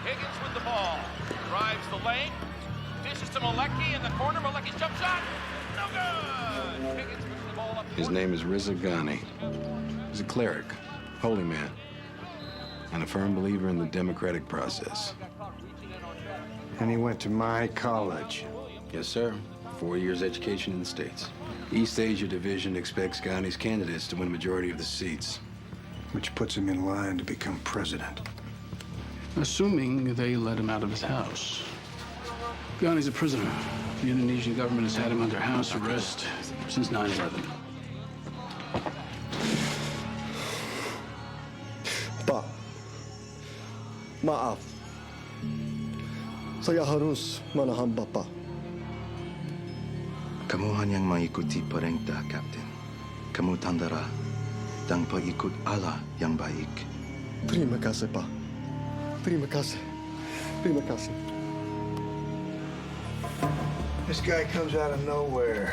Higgins with the ball. Drives the lane. Dishes to Malecki in the corner. Malecki's jump shot. No good. Higgins puts the ball up. His name is Riza Ghani. He's a cleric, holy man, and a firm believer in the democratic process. And he went to my college. Yes, sir. 4 years education in the States. East Asia Division expects Ghani's candidates to win a majority of the seats. Which puts him in line to become president. Assuming they let him out of his house. Ghani's a prisoner. The Indonesian government has had him under house arrest since 9/11. Pak, maaf. Saya harus menahan Bapak. Kamu hanya mengikuti perintah, Kapten. Kamu tandara dan pengikut Allah yang baik. Terima kasih, Pak. Terima kasih. Terima kasih. This guy comes out of nowhere.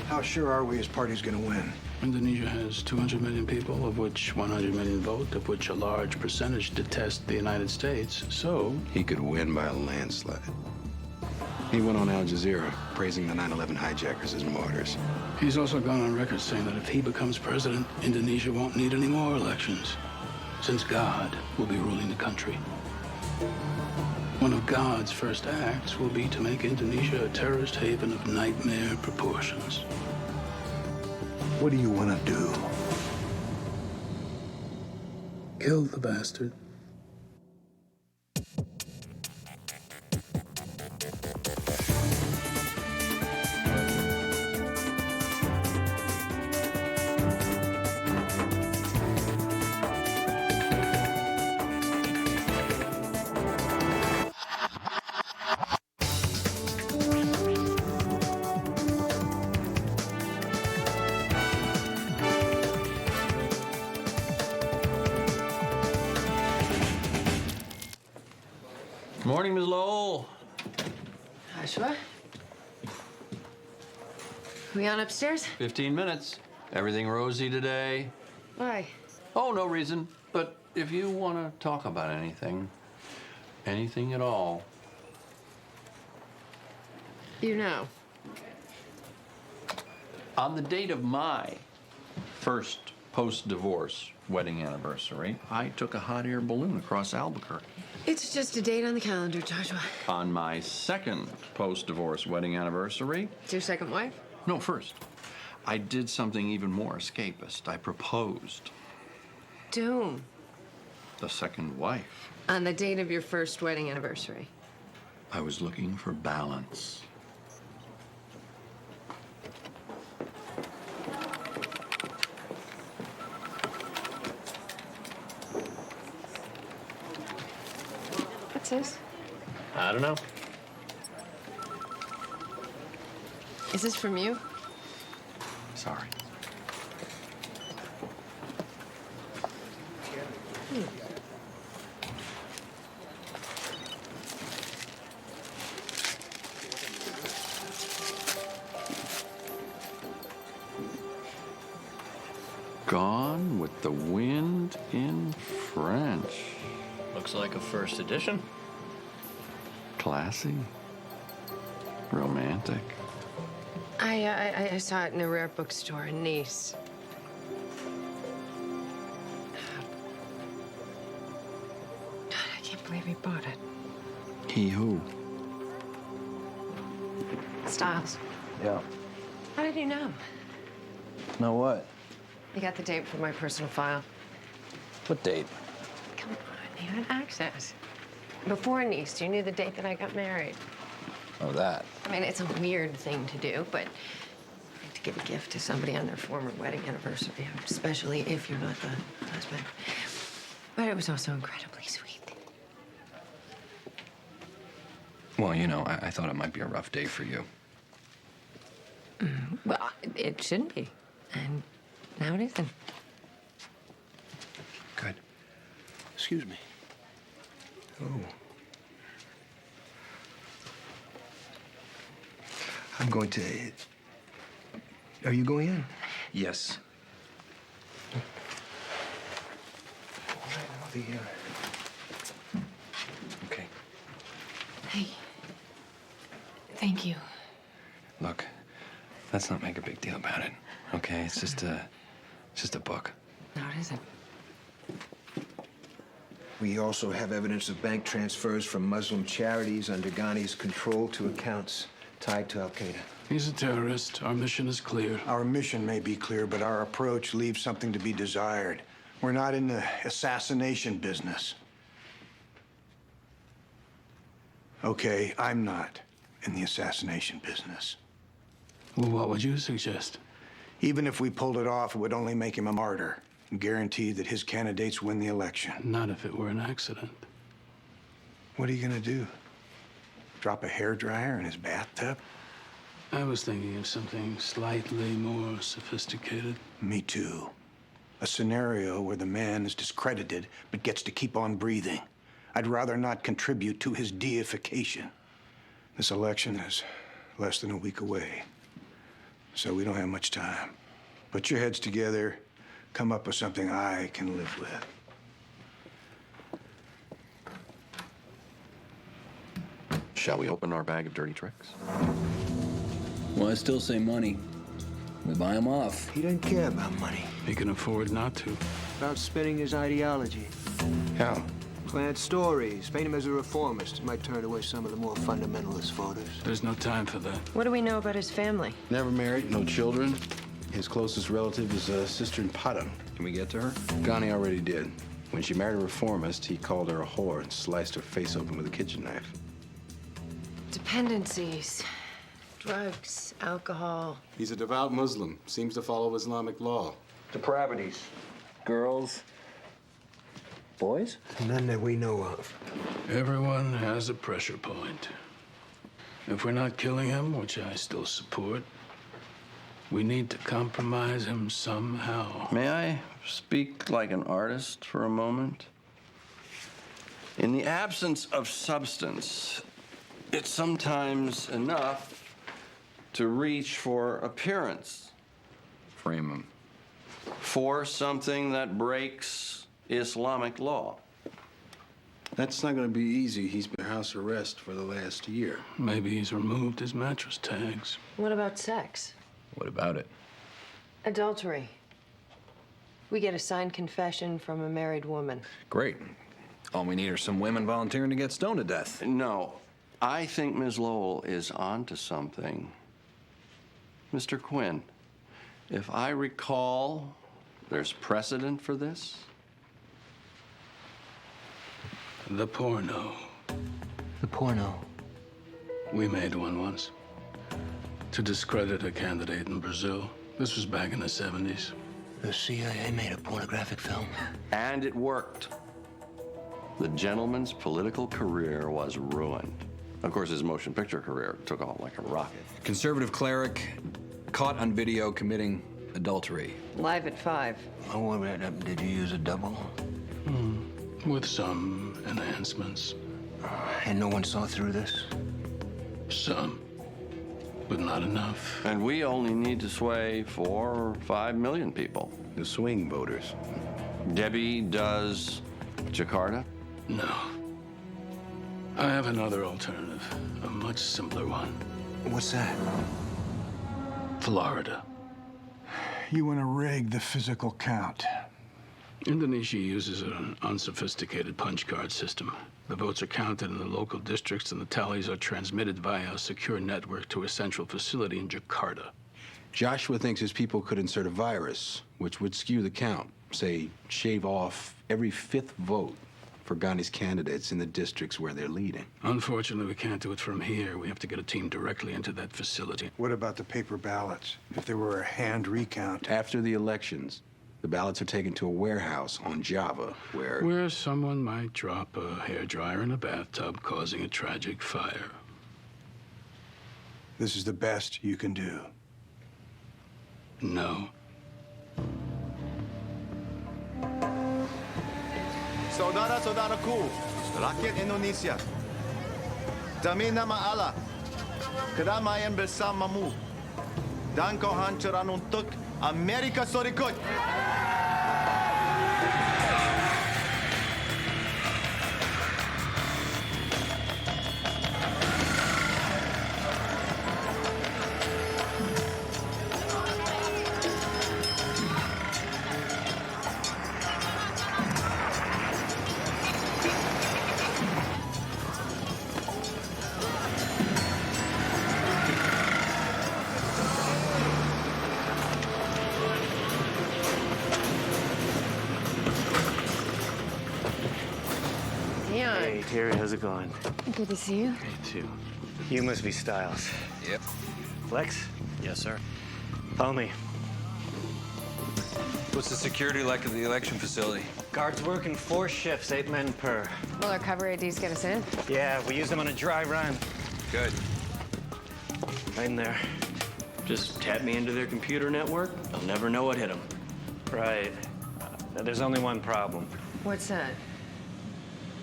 How sure are we his party's gonna win? Indonesia has 200 million people, of which 100 million vote, of which a large percentage detest the United States. So He could win by a landslide. He went on Al Jazeera praising the 9/11 hijackers as martyrs. he's also gone on record saying that if he becomes president, Indonesia won't need any more elections, since God will be ruling the country. One of God's first acts will be to make Indonesia a terrorist haven of nightmare proportions. What do you want to do? Kill the bastard. Morning, Ms. Lowell. Joshua? We on upstairs? 15 minutes. Everything rosy today? Why? Oh, no reason. But if you want to talk about anything at all. You know. On the date of my first post-divorce wedding anniversary, I took a hot air balloon across Albuquerque. It's just a date on the calendar, Joshua. On my second post-divorce wedding anniversary, It's your second wife? no, first, I did something even more escapist. I proposed. Doom. The second wife. On the date of your first wedding anniversary. I was looking for balance. What's this? I don't know. Is this from you? Sorry. Gone with the Wind in French. Looks like a first edition. Classy. Romantic. I saw it in a rare bookstore in Nice. God, I can't believe he bought it. He who? Styles. Yeah. How did you know? Know what? You got the date from my personal file. What date? Come on, you had access. Before Nice, you knew the date that I got married. Oh, that. I mean, it's a weird thing to do, but to give a gift to somebody on their former wedding anniversary, especially if you're not the husband. But it was also incredibly sweet. Well, you know, I thought it might be a rough day for you. Well, it shouldn't be. And now it isn't. Good. Excuse me. Oh. I'm going to... Are you going in? Yes. The, Thank you. Look, let's not make a big deal about it, okay? It's just a book. No, it isn't. We also have evidence of bank transfers from Muslim charities under Ghani's control to accounts tied to Al-Qaeda. He's a terrorist. Our mission is clear. Our mission may be clear, but our approach leaves something to be desired. We're not in the assassination business. Okay, I'm not in the assassination business. Well, what would you suggest? Even if we pulled it off, it would only make him a martyr and guarantee that his candidates win the election. Not if it were an accident. What are you gonna do? Drop a hairdryer in his bathtub? I was thinking of something slightly more sophisticated. Me too. A scenario where the man is discredited but gets to keep on breathing. I'd rather not contribute to his deification. This election is less than a week away, so we don't have much time. Put your heads together, come up with something I can live with. Shall we open our bag of dirty tricks? Well, I still say money. We buy him off. He doesn't care about money. He can afford not to. About spinning his ideology. How? Plant stories, paint him as a reformist. Might turn away some of the more fundamentalist voters. There's no time for that. What do we know about his family? Never married, no children. His closest relative is a sister in Padang. Can we get to her? Ghani already did. When she married a reformist, he called her a whore and sliced her face open with a kitchen knife. Dependencies. Drugs, alcohol. He's a devout Muslim, seems to follow Islamic law. Depravities. Girls. Boys? None that we know of. Everyone has a pressure point. If we're not killing him, which I still support, we need to compromise him somehow. May I speak like an artist for a moment? In the absence of substance, it's sometimes enough to reach for appearance. Frame him. For something that breaks Islamic law. That's not going to be easy. He's been house arrest for the last year. Maybe he's removed his mattress tags. What about sex? What about it? Adultery. We get a signed confession from a married woman. Great. All we need are some women volunteering to get stoned to death. No, I think Ms. Lowell is onto something. Mr. Quinn, if I recall, there's precedent for this? The porno. The porno. We made one once. To discredit a candidate in Brazil. This was back in the 70s. The CIA made a pornographic film. And it worked. The gentleman's political career was ruined. Of course, his motion picture career took off like a rocket. Conservative cleric caught on video committing adultery. Live at 5. Oh, did you use a double? With some enhancements. And no one saw through this? Some. But not enough. And we only need to sway 4 or 5 million people. The swing voters. Debbie does Jakarta? No. I have another alternative. A much simpler one. What's that? Florida. You want to rig the physical count. Indonesia uses an unsophisticated punch card system. The votes are counted in the local districts and the tallies are transmitted via a secure network to a central facility in Jakarta. Joshua thinks his people could insert a virus, which would skew the count. Say, shave off every 5th vote for Ghani's candidates in the districts where they're leading. Unfortunately, we can't do it from here. We have to get a team directly into that facility. What about the paper ballots? If there were a hand recount? After the elections, the ballots are taken to a warehouse on Java Where someone might drop a hairdryer in a bathtub, causing a tragic fire. This is the best you can do. No. Saudara-saudaraku, rakyat Indonesia, demi nama Allah, kedamaian bersamamu, dan kehancuran untuk Amerika Serikat. Harry, how's it going? Good to see you. Me too. You must be Styles. Yep. Flex? Yes, sir. Follow me. What's the security like at the election facility? Guards working 4 shifts, 8 men per. Will our cover IDs get us in? Yeah, we use them on a dry run. Good. Right in there. Just tap me into their computer network. I'll never know what hit them. Right. Now, there's only one problem. What's that?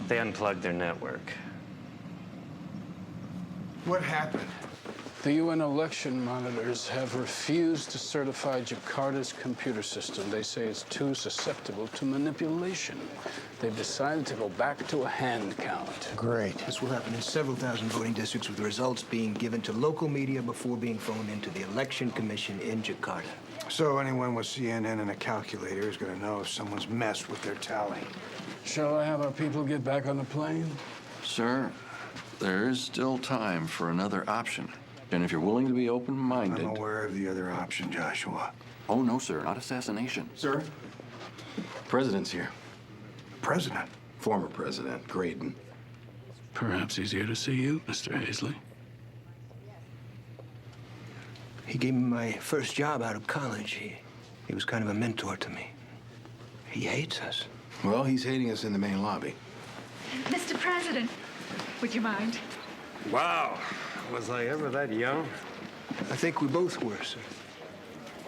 They unplugged their network. What happened? The UN election monitors have refused to certify Jakarta's computer system. They say it's too susceptible to manipulation. They've decided to go back to a hand count. Great. This will happen in several thousand voting districts, with the results being given to local media before being phoned into the Election Commission in Jakarta. So anyone with CNN and a calculator is going to know if someone's messed with their tally. Shall I have our people get back on the plane? Sir, there is still time for another option. And if you're willing to be open-minded... I'm aware of the other option, Joshua. Oh, no, sir, not assassination. Sir? President's here. President? Former President, Graydon. Perhaps he's here to see you, Mr. Hazley. He gave me my first job out of college. He was kind of a mentor to me. He hates us. Well, he's hating us in the main lobby. Mr. President, would you mind? Wow. Was I ever that young? I think we both were, sir.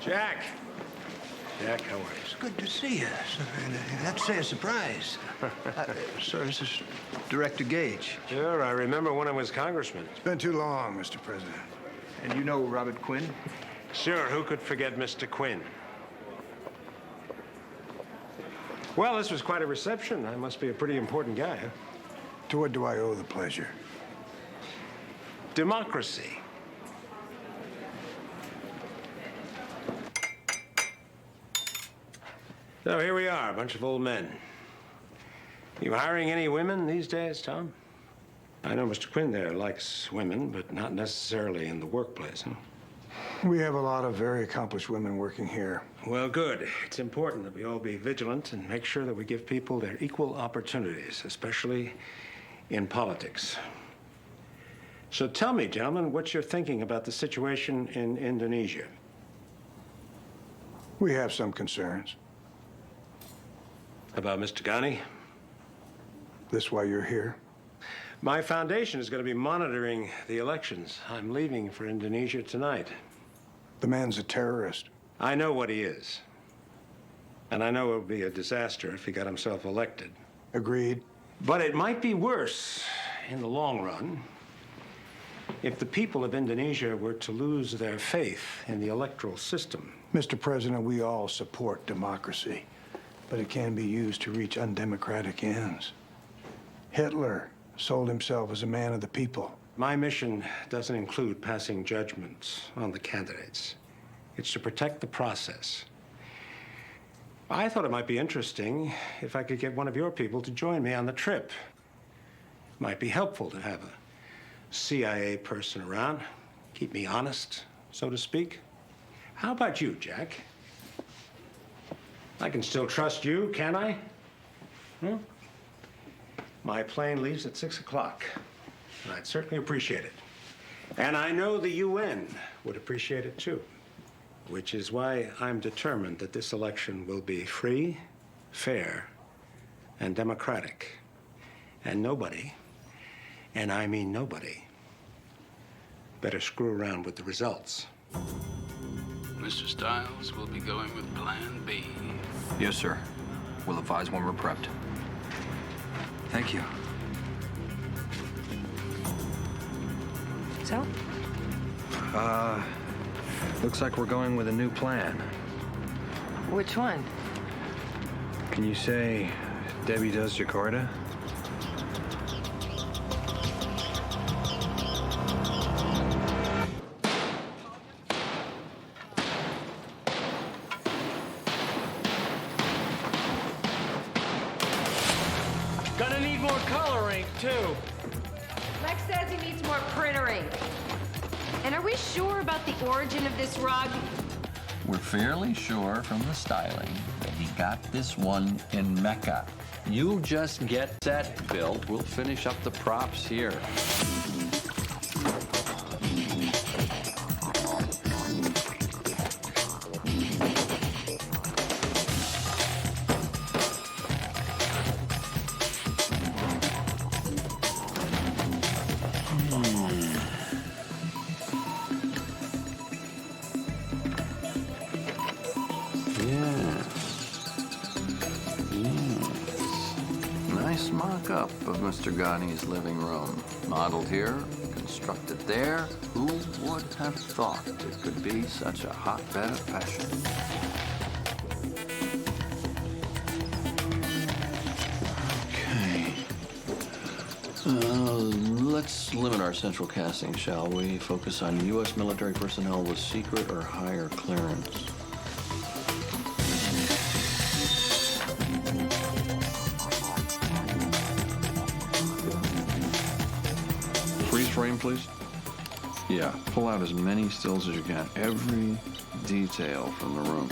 Jack. Jack, how are you? It's good to see you, sir. And I have to say, a surprise. Sir, this is Director Gage. Sure, I remember when I was congressman. It's been too long, Mr. President. And you know Robert Quinn? Sure, who could forget Mr. Quinn? Well, this was quite a reception. I must be a pretty important guy, huh? To what do I owe the pleasure? Democracy. So here we are, a bunch of old men. You hiring any women these days, Tom? I know Mr. Quinn there likes women, but not necessarily in the workplace, huh? We have a lot of very accomplished women working here. Well, good. It's important that we all be vigilant and make sure that we give people their equal opportunities, especially in politics. So tell me, gentlemen, what you're thinking about the situation in Indonesia. We have some concerns. About Mr. Ghani? This why you're here? My foundation is going to be monitoring the elections. I'm leaving for Indonesia tonight. The man's a terrorist. I know what he is. And I know it would be a disaster if he got himself elected. Agreed. But it might be worse in the long run if the people of Indonesia were to lose their faith in the electoral system. Mr. President, we all support democracy, but it can be used to reach undemocratic ends. Hitler sold himself as a man of the people. My mission doesn't include passing judgments on the candidates. It's to protect the process. I thought it might be interesting if I could get one of your people to join me on the trip. It might be helpful to have a CIA person around, keep me honest, so to speak. How about you, Jack? I can still trust you, can I? My plane leaves at 6 o'clock, and I'd certainly appreciate it. And I know the UN would appreciate it too, which is why I'm determined that this election will be free, fair, and democratic. And nobody, and I mean nobody, better screw around with the results. Mr. Styles will be going with Plan B. Yes, sir. We'll advise when we're prepped. Thank you. So? Looks like we're going with a new plan. Which one? Can you say Debbie does Jakarta? Gonna need more color ink, too. Lex says he needs more printer ink. And are we sure about the origin of this rug? We're fairly sure from the styling that he got this one in Mecca. You just get that built. We'll finish up the props here. Nice mock-up of Mr. Ghani's living room. Modeled here, constructed there. Who would have thought it could be such a hotbed of passion? Okay. Let's limit our central casting, shall we? Focus on U.S. military personnel with secret or higher clearance. Freeze frame, please. Yeah, pull out as many stills as you can. Every detail from the room.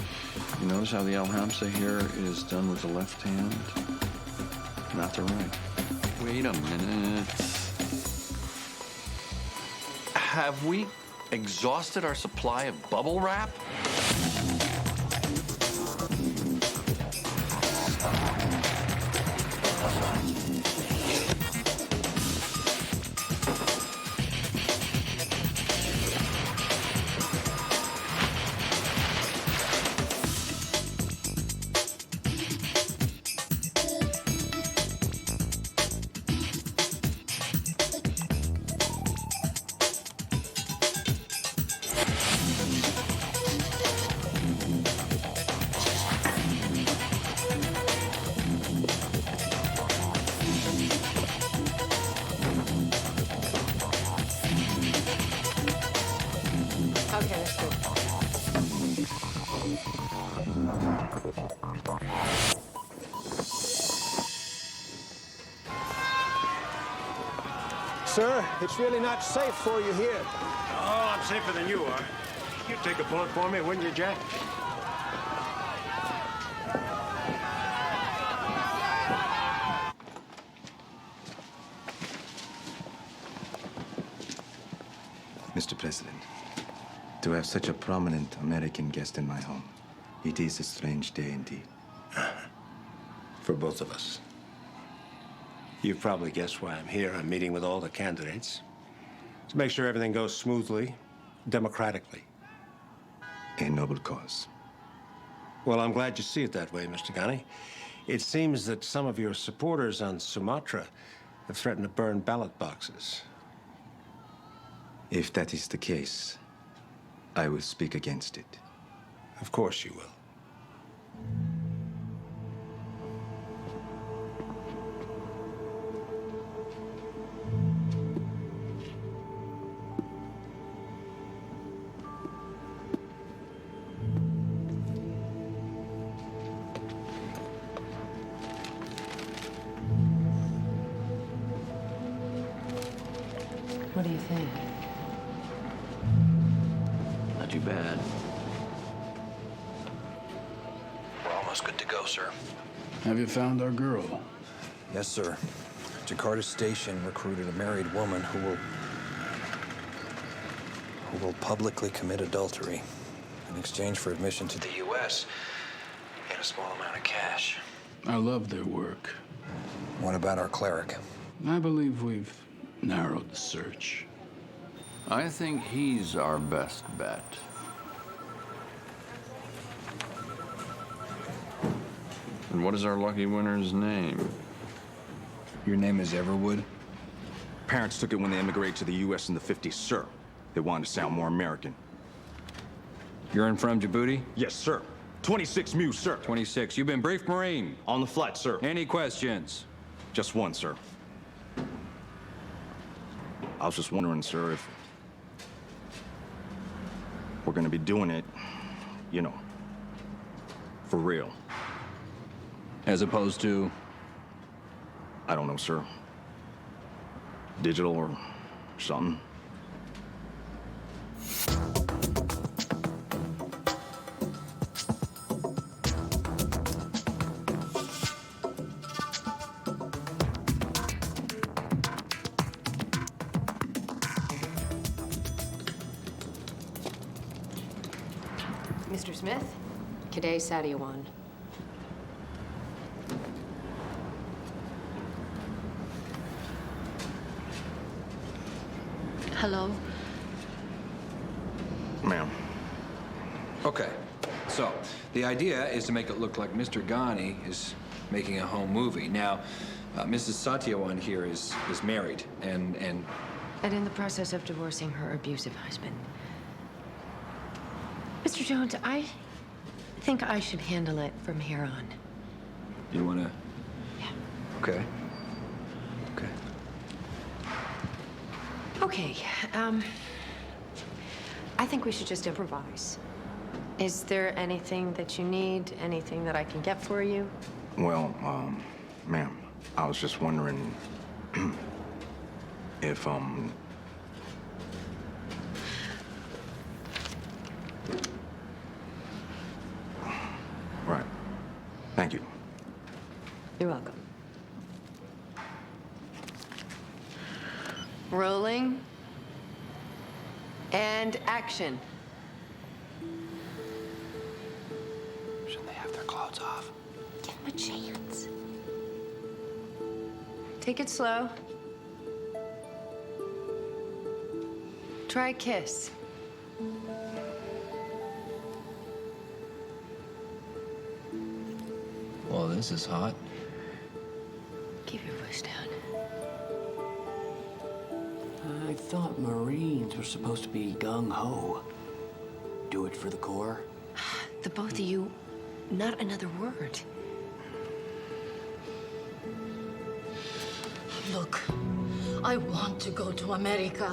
You notice how the El Hamsa here is done with the left hand, not the right. Wait a minute. Have we exhausted our supply of bubble wrap? Okay, let's go. Sir, it's really not safe for you here. Oh, I'm safer than you are. You'd take a bullet for me, wouldn't you, Jack? Mr. President, to have such a prominent American guest in my home, it is a strange day indeed. For both of us. You've probably guessed why I'm here. I'm meeting with all the candidates to make sure everything goes smoothly, democratically. A noble cause. Well, I'm glad you see it that way, Mr. Ghani. It seems that some of your supporters on Sumatra have threatened to burn ballot boxes. If that is the case, I will speak against it. Of course you will. What do you think? Not too bad. We're almost good to go, sir. Have you found our girl? Yes, sir. Jakarta Station recruited a married woman who will publicly commit adultery in exchange for admission to the U.S. and a small amount of cash. I love their work. What about our cleric? I believe we've narrowed the search. I think he's our best bet. And what is our lucky winner's name? Your name is Everwood? Parents took it when they immigrated to the U.S. in the 50s, sir. They wanted to sound more American. You're in from Djibouti? Yes, sir. 26 Mew, sir. 26. You've been briefed, Marine. On the flight, sir. Any questions? Just one, sir. I was just wondering, sir, if we're gonna be doing it, you know, for real. As opposed to? I don't know, sir. Digital or something. Mr. Smith, Cadet Satyawan. Hello. Ma'am. Okay, so the idea is to make it look like Mr. Ghani is making a home movie. Now, Mrs. Satyawan here is married and And in the process of divorcing her abusive husband. Mr. Jones, I think I should handle it from here on. you want to? Yeah. Okay. Okay. Okay, I think we should just improvise. Is there anything that you need? Anything that I can get for you? Well, ma'am, I was just wondering if, Right. Thank you. You're welcome. Rolling. And action. Shouldn't they have their clothes off? Give him a chance. Take it slow. Try a kiss. Well, this is hot. Keep your voice down. I thought Marines were supposed to be gung-ho. Do it for the Corps. The both of you, not another word. Look, I want to go to America.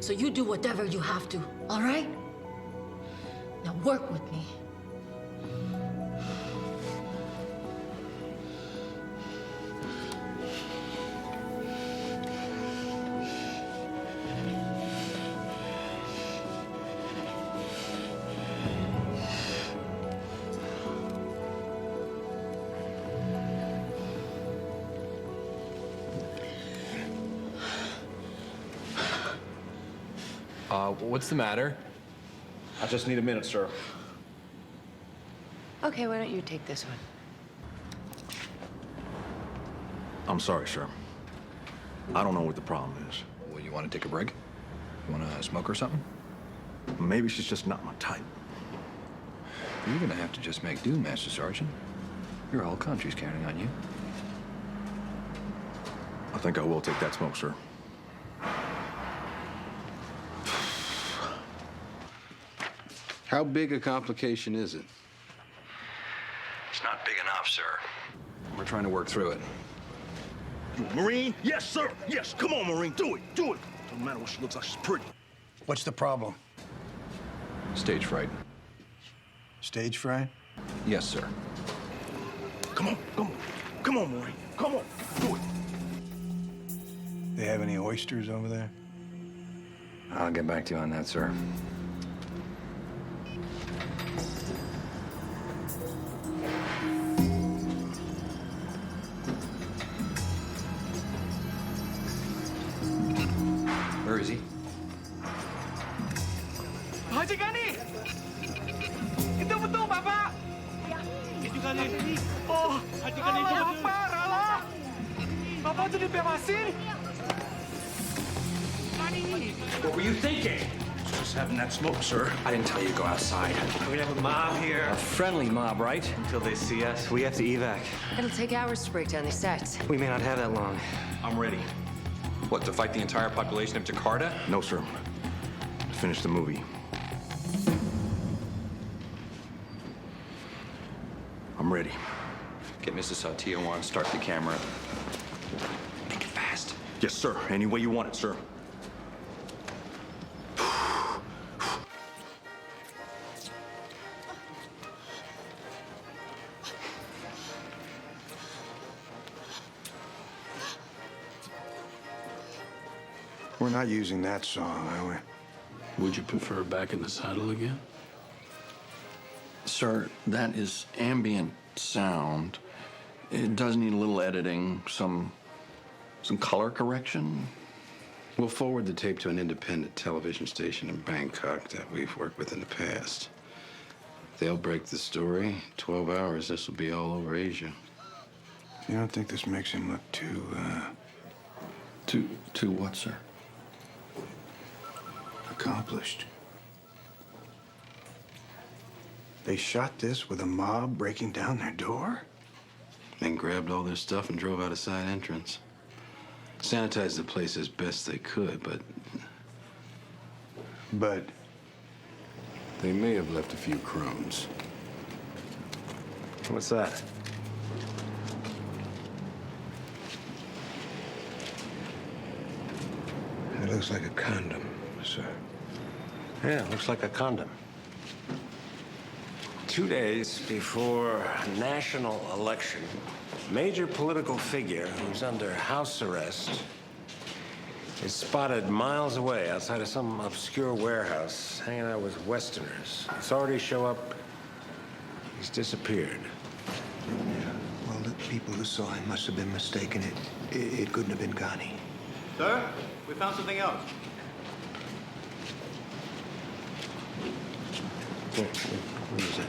So you do whatever you have to, all right? Now work with me. What's the matter? I just need a minute, sir. Okay, why don't you take this one? I'm sorry, sir. I don't know what the problem is. Well, you want to take a break? You want to smoke or something? Maybe she's just not my type. You're gonna have to just make do, Master Sergeant. Your whole country's counting on you. I think I will take that smoke, sir. How big a complication is it? It's not big enough, sir. We're trying to work through it. Marine? Yes, sir. Yes. Come on, Marine. Do it. Do it. Doesn't matter what she looks like. She's pretty. What's the problem? Stage fright. Stage fright? Yes, sir. Come on. Come on. Come on, Marine. Come on. Do it. They have any oysters over there? I'll get back to you on that, sir. Where is he? Haji Ghani! Itu betul, Bapak! Haji Ghani. Oh, Haji Ghani itu betul. Allah! Bapak itu dibebasin? What were you thinking? Just having that smoke, sir. I didn't tell you to go outside. We have a mob here. A friendly mob, right? Until they see us, we have to evac. It'll take hours to break down these sets. We may not have that long. I'm ready. What, to fight the entire population of Djakarta? No, sir. To finish the movie. I'm ready. Get Mrs. Satyawan, start the camera. Make it fast. Yes, sir. Any way you want it, sir. We're not using that song, are we? Would you prefer back in the saddle again? Sir, that is ambient sound. It does need a little editing, some color correction. We'll forward the tape to an independent television station in Bangkok that we've worked with in the past. They'll break the story. 12 hours, this will be all over Asia. You don't think this makes him look too, Too what, sir? accomplished? They shot this with a mob breaking down their door? Then grabbed all their stuff and drove out a side entrance. Sanitized the place as best they could, but they may have left a few crumbs. What's that? It looks like a condom, sir. Yeah, looks like a condom. 2 days before a national election, a major political figure who's under house arrest is spotted miles away outside of some obscure warehouse hanging out with Westerners. Authorities show up. He's disappeared. Well, the people who saw him must have been mistaken. It couldn't have been Ghani. Sir, we found something else. What is it?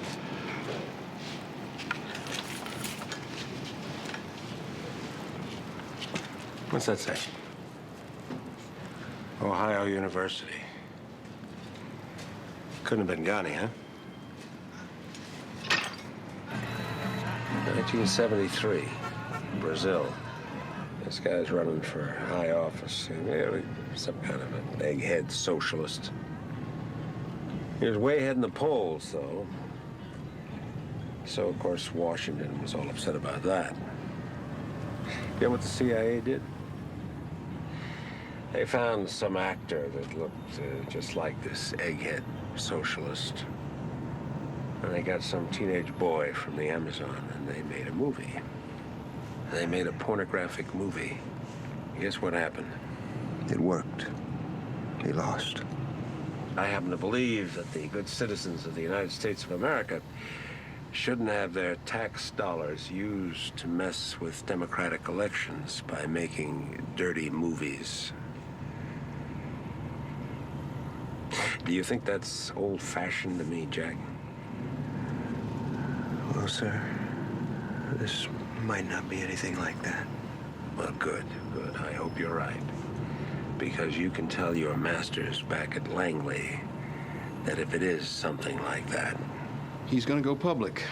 What's that say? Ohio University. Couldn't have been Ghani, huh? 1973, Brazil. This guy's running for high office. Some kind of an egghead socialist. He was way ahead in the polls, though. So, of course, Washington was all upset about that. You know what the CIA did? They found some actor that looked just like this egghead socialist. And they got some teenage boy from the Amazon, and they made a movie. They made a pornographic movie. Guess what happened? It worked. He lost. I happen to believe that the good citizens of the United States of America shouldn't have their tax dollars used to mess with democratic elections by making dirty movies. Do you think that's old-fashioned to me, Jack? Well, sir, this might not be anything like that. Well, good. I hope you're right. Because you can tell your masters back at Langley that if it is something like that... He's gonna go public,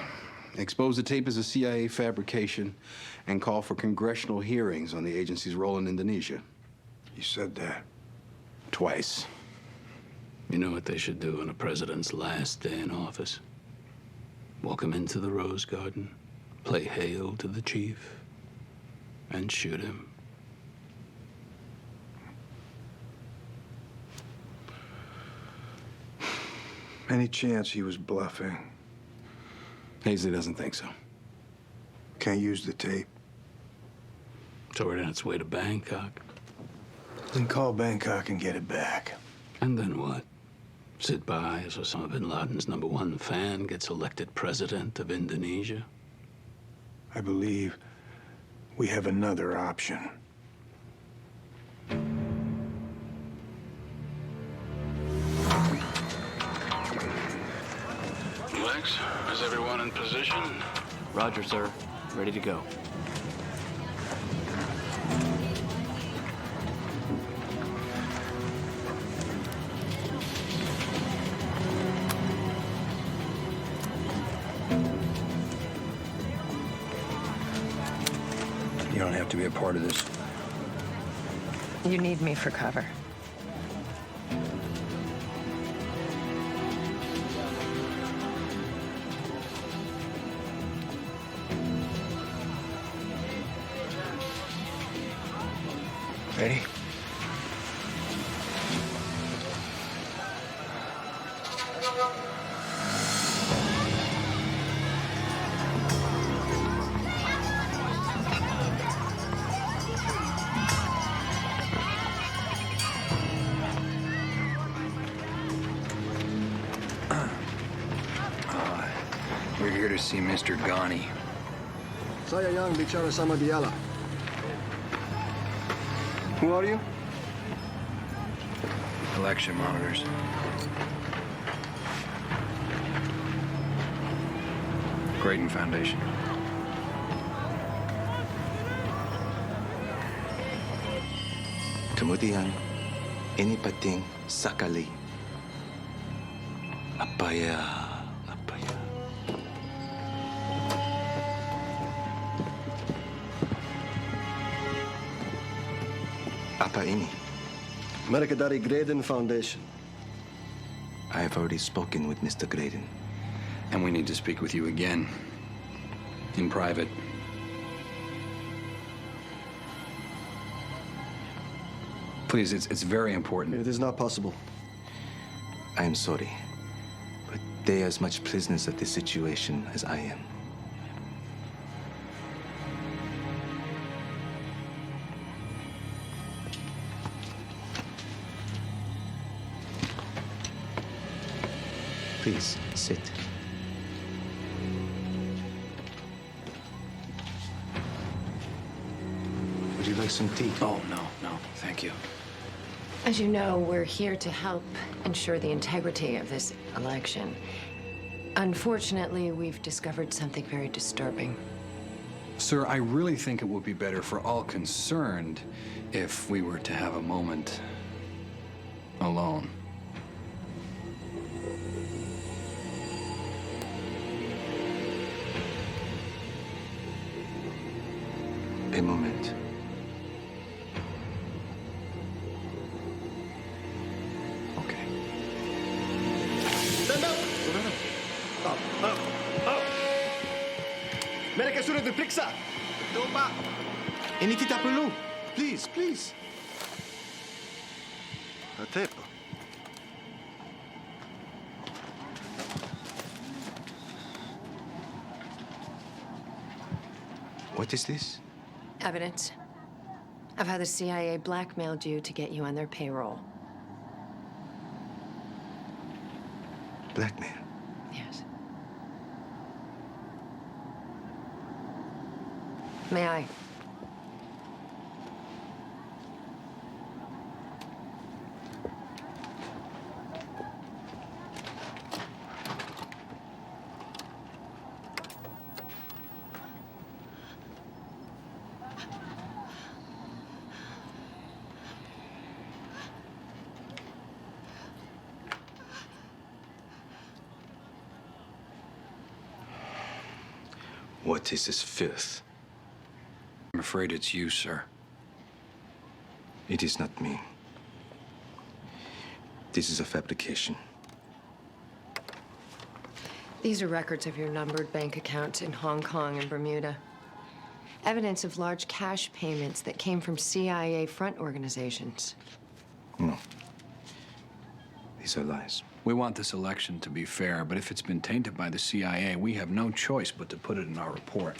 expose the tape as a CIA fabrication, and call for congressional hearings on the agency's role in Indonesia. You said that. Twice. You know what they should do on a president's last day in office? Walk him into the Rose Garden, play hail to the chief, and shoot him. Any chance he was bluffing? Hazley doesn't think so. Can't use the tape. It's already on its way to Bangkok. Then call Bangkok and get it back. And then what? Sit by as Osama bin Laden's #1 fan gets elected president of Indonesia? I believe we have another option. Lex, is everyone in position? Roger, sir. Ready to go. You don't have to be a part of this. You need me for cover. Ready? We're here to see Mr. Ghani. Saya yang bicara sama dialah. Who are you? Election monitors. Graydon Foundation. Kemudian, ini penting sekali. Apa ya? Apa ini? Mereka dari Graydon Foundation. I have already spoken with Mr. Graydon. And we need to speak with you again. In private. Please, it's very important. It is not possible. I am sorry, but they are as much prisoners of this situation as I am. Please, sit. Would you like some tea? Oh, no, thank you. As you know, we're here to help ensure the integrity of this election. Unfortunately, we've discovered something very disturbing. Sir, I really think it would be better for all concerned if we were to have a moment alone. A moment. Okay. Stand up! Up! Mereka sudah diperiksa. Betul, Pak. Ini tidak perlu. Please. Tempo. What is this? Evidence of how the CIA blackmailed you to get you on their payroll. Blackmail? Yes. May I? What is this filth? I'm afraid it's you, sir. It is not me. This is a fabrication. These are records of your numbered bank accounts in Hong Kong and Bermuda. Evidence of large cash payments that came from CIA front organizations. No. These are lies. We want this election to be fair, but if it's been tainted by the CIA, we have no choice but to put it in our report.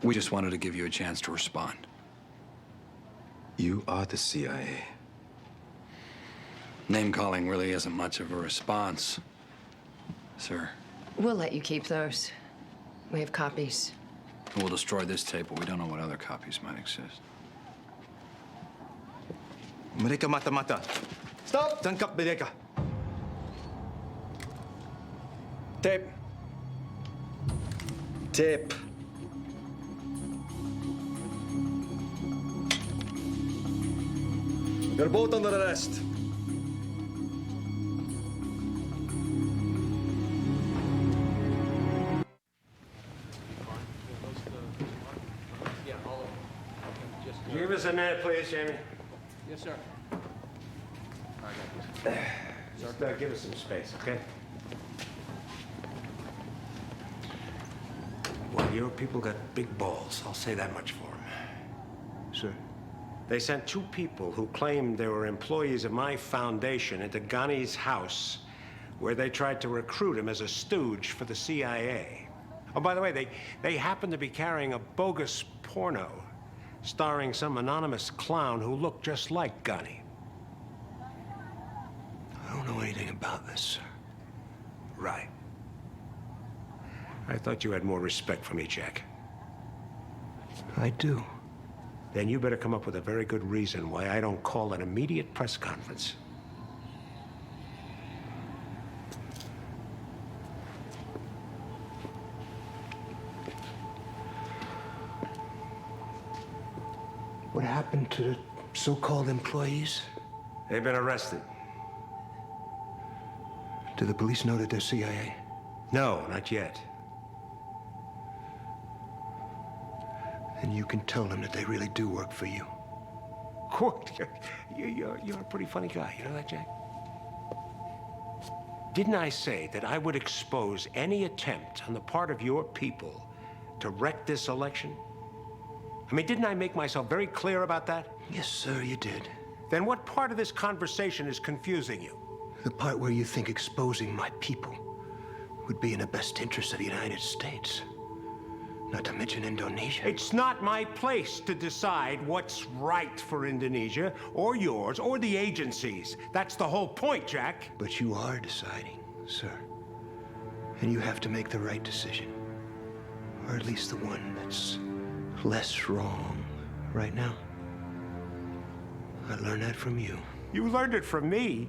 We just wanted to give you a chance to respond. You are the CIA. Name-calling really isn't much of a response, sir. We'll let you keep those. We have copies. We'll destroy this tape, but we don't know what other copies might exist. Mereka mata-mata. Stop! Tangkap mereka. Tape. You're both under arrest. Give us a minute, please, Jamie. Yes, sir. Just give us some space, okay? Well, your people got big balls. I'll say that much for them. Sir. They sent two people who claimed they were employees of my foundation into Ghani's house, where they tried to recruit him as a stooge for the CIA. Oh, by the way, they happened to be carrying a bogus porno starring some anonymous clown who looked just like Ghani. I don't know anything about this, sir. Right. I thought you had more respect for me, Jack. I do. Then you better come up with a very good reason why I don't call an immediate press conference. What happened to the so-called employees? They've been arrested. Do the police know that they're CIA? No, not yet. Then you can tell them that they really do work for you. You're a pretty funny guy. You know that, Jack? Didn't I say that I would expose any attempt on the part of your people to wreck this election? I mean, didn't I make myself very clear about that? Yes, sir, you did. Then what part of this conversation is confusing you? The part where you think exposing my people would be in the best interest of the United States. Not to mention Indonesia. It's not my place to decide what's right for Indonesia, or yours, or the agencies. That's the whole point, Jack. But you are deciding, sir. And you have to make the right decision. Or at least the one that's less wrong right now. I learned that from you. You learned it from me?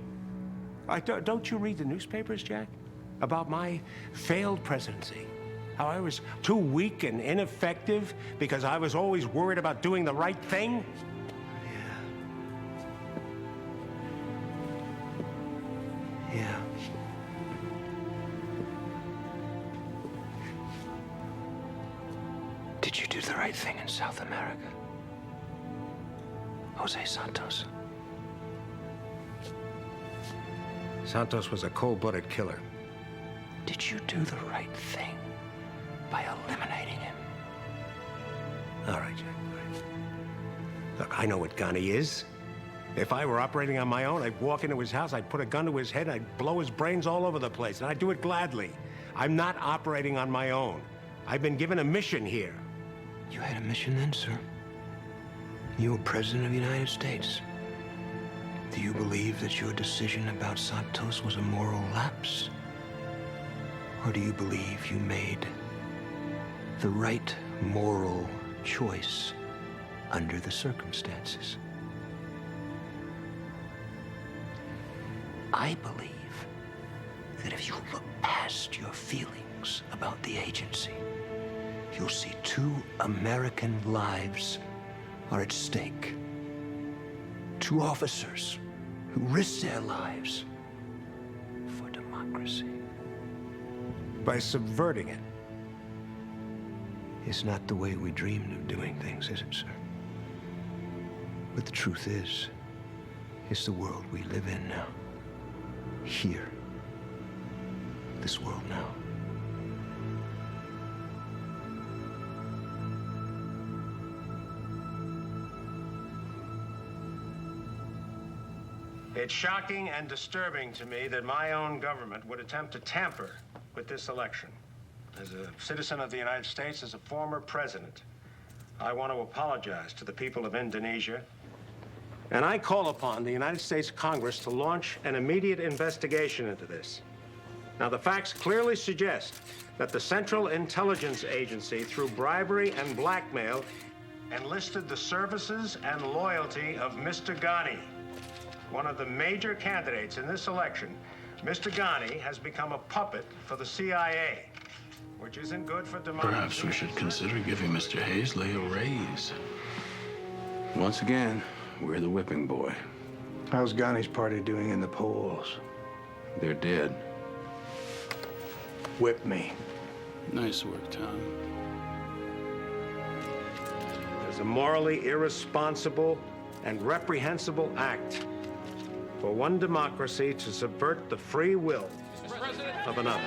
Don't you read the newspapers, Jack? About my failed presidency? How I was too weak and ineffective because I was always worried about doing the right thing? Yeah. Did you do the right thing in South America? Jose Santos. Santos was a cold-blooded killer. Did you do the right thing by eliminating him? All right, Jack. All right. Look, I know what Ghani is. If I were operating on my own, I'd walk into his house, I'd put a gun to his head, I'd blow his brains all over the place, and I'd do it gladly. I'm not operating on my own. I've been given a mission here. You had a mission then, sir? You were President of the United States. Do you believe that your decision about Santos was a moral lapse? Or do you believe you made the right moral choice under the circumstances? I believe that if you look past your feelings about the agency, you'll see 2 American lives are at stake. 2 officers who risked their lives for democracy. By subverting it. It's not the way we dreamed of doing things, is it, sir? But the truth is, it's the world we live in now. Here. This world now. It's shocking and disturbing to me that my own government would attempt to tamper with this election. As a citizen of the United States, as a former president, I want to apologize to the people of Indonesia. And I call upon the United States Congress to launch an immediate investigation into this. Now, the facts clearly suggest that the Central Intelligence Agency, through bribery and blackmail, enlisted the services and loyalty of Mr. Ghani. One of the major candidates in this election, Mr. Ghani has become a puppet for the CIA, which isn't good for democracy. Perhaps we should consider giving Mr. Hazley a raise. Once again, we're the whipping boy. How's Ghani's party doing in the polls? They're dead. Whip me. Nice work, Tom. It's a morally irresponsible and reprehensible act for one democracy to subvert the free will of another.